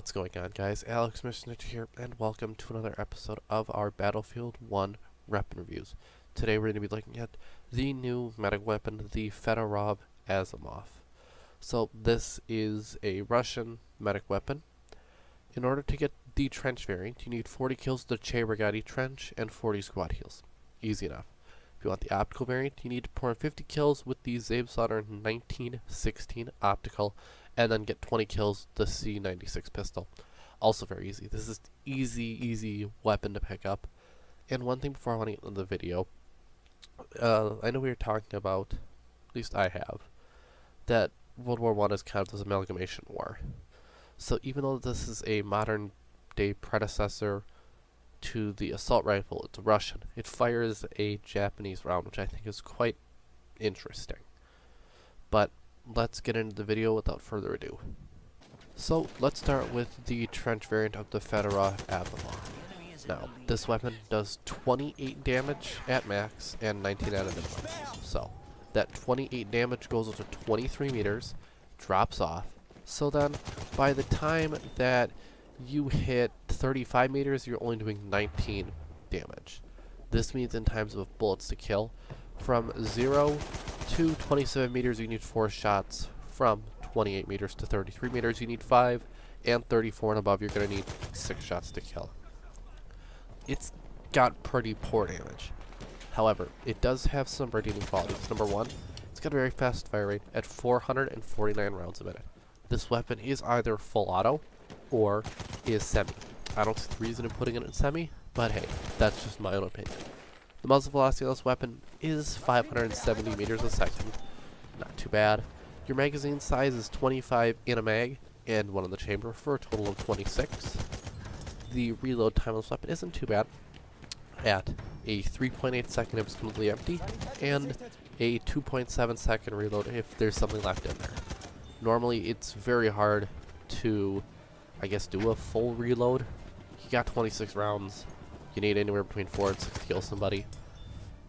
What's going on, guys? Alex Mr.Snitchy here, and welcome to another episode of our Battlefield 1 weapon reviews. Today we're going to be looking at the new medic weapon, the Fedorov Avtomat. So this is a Russian medic weapon. In order to get the trench variant, you need 40 kills with the Brigade trench and 40 squad heals. Easy enough. If you want the optical variant, you need to pour in 50 kills with the Slaughter 1916 optical, and then get 20 kills with the C96 pistol. Also very easy. This is easy weapon to pick up. And one thing before I want to get into the video, I know we were talking about, at least I have, that World War I is kind of this amalgamation war. So even though this is a modern day predecessor to the assault rifle, it's Russian. It fires a Japanese round, which I think is quite interesting. But let's get into the video without further ado. So let's start with the trench variant of the Fedorov Avtomat. Now, this weapon does 28 damage at max and 19 at a minimum. So that 28 damage goes up to 23 meters, drops off. So then by the time that you hit 35 meters, you're only doing 19 damage. This means in times of bullets to kill, from 0 to 27 meters you need 4 shots, from 28 meters to 33 meters you need 5, and 34 and above you're going to need 6 shots to kill. It's got pretty poor damage. However, it does have some redeeming qualities. Number one, it's got a very fast fire rate at 449 rounds a minute. This weapon is either full auto or is semi. I don't see the reason in putting it in semi, but hey, that's just my own opinion. The muzzle velocity of this weapon is 570 meters a second. Not too bad. Your magazine size is 25 in a mag and one in the chamber for a total of 26. The reload time of this weapon isn't too bad, at a 3.8 second if it's completely empty, and a 2.7 second reload if there's something left in there. Normally it's very hard to, I guess, do a full reload. You got 26 rounds. You need anywhere between 4 and 6 to kill somebody.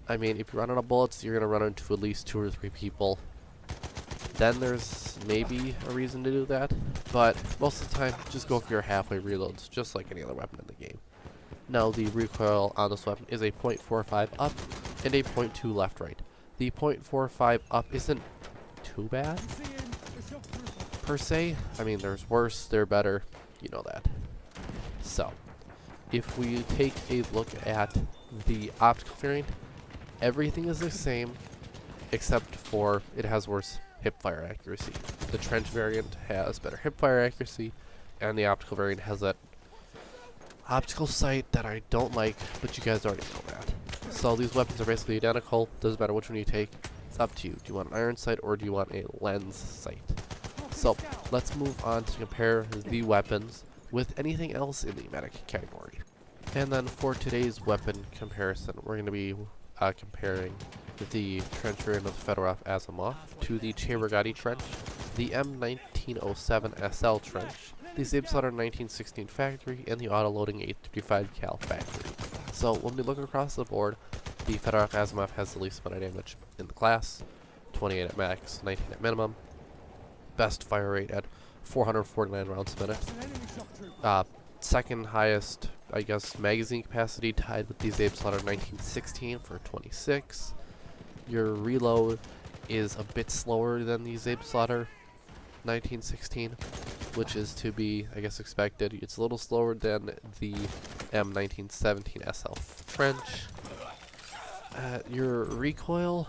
I mean, if you run out of bullets, you're going to run into at least 2 or 3 people. Then there's maybe a reason to do that, but most of the time, just go for your halfway reloads, just like any other weapon in the game. Now, the recoil on this weapon is a .45 up and a .2 left-right. The .45 up isn't too bad, per se. I mean, there's worse, they're better, you know that. So, if we take a look at the optical variant, everything is the same except for it has worse hipfire accuracy. The trench variant has better hipfire accuracy, and the optical variant has that optical sight that I don't like, but you guys already know that. So these weapons are basically identical. Doesn't matter which one you take. It's up to you. Do you want an iron sight or do you want a lens sight? So let's move on to compare the weapons with anything else in the medic category. And then for today's weapon comparison, we're going to be comparing the trench variant of the Fedorov Avtomat to the Brigade trench, the M1907 SL trench, the Slaughter 1916 factory, and the auto-loading 835 cal factory. So when we look across the board, the Fedorov Avtomat has the least amount of damage in the class, 28 at max, 19 at minimum, best fire rate at 449 rounds a minute, second highest, I guess, magazine capacity, tied with the Slaughter 1916 for 26. Your reload is a bit slower than the Slaughter 1916, which is to be, I guess, expected. It's a little slower than the M1917 SL trench. Your recoil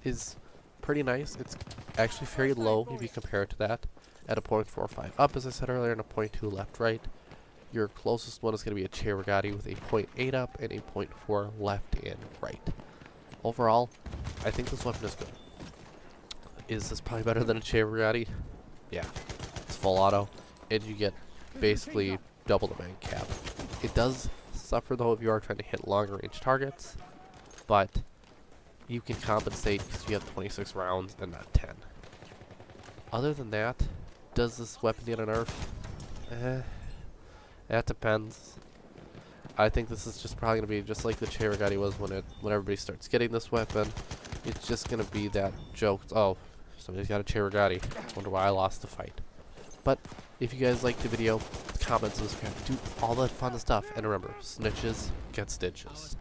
is pretty nice. It's actually very low if you compare it to that, at a .45 up, as I said earlier, and a .2 left-right. Your closest one is going to be a Brigade with a .8 up and a .4 left and right. Overall, I think this weapon is good. Is this probably better than a Brigade? Yeah. It's full auto, and you get basically double the mag cap. It does suffer though if you are trying to hit longer range targets, but you can compensate because you have 26 rounds and not 10. Other than that, does this weapon need a nerf? That depends. I think this is just probably going to be just like the Brigade was when everybody starts getting this weapon. It's just going to be that joke, oh, somebody's got a Brigade. Wonder why I lost the fight. But if you guys liked the video, comment, subscribe, do all that fun stuff. And remember, snitches get stitches.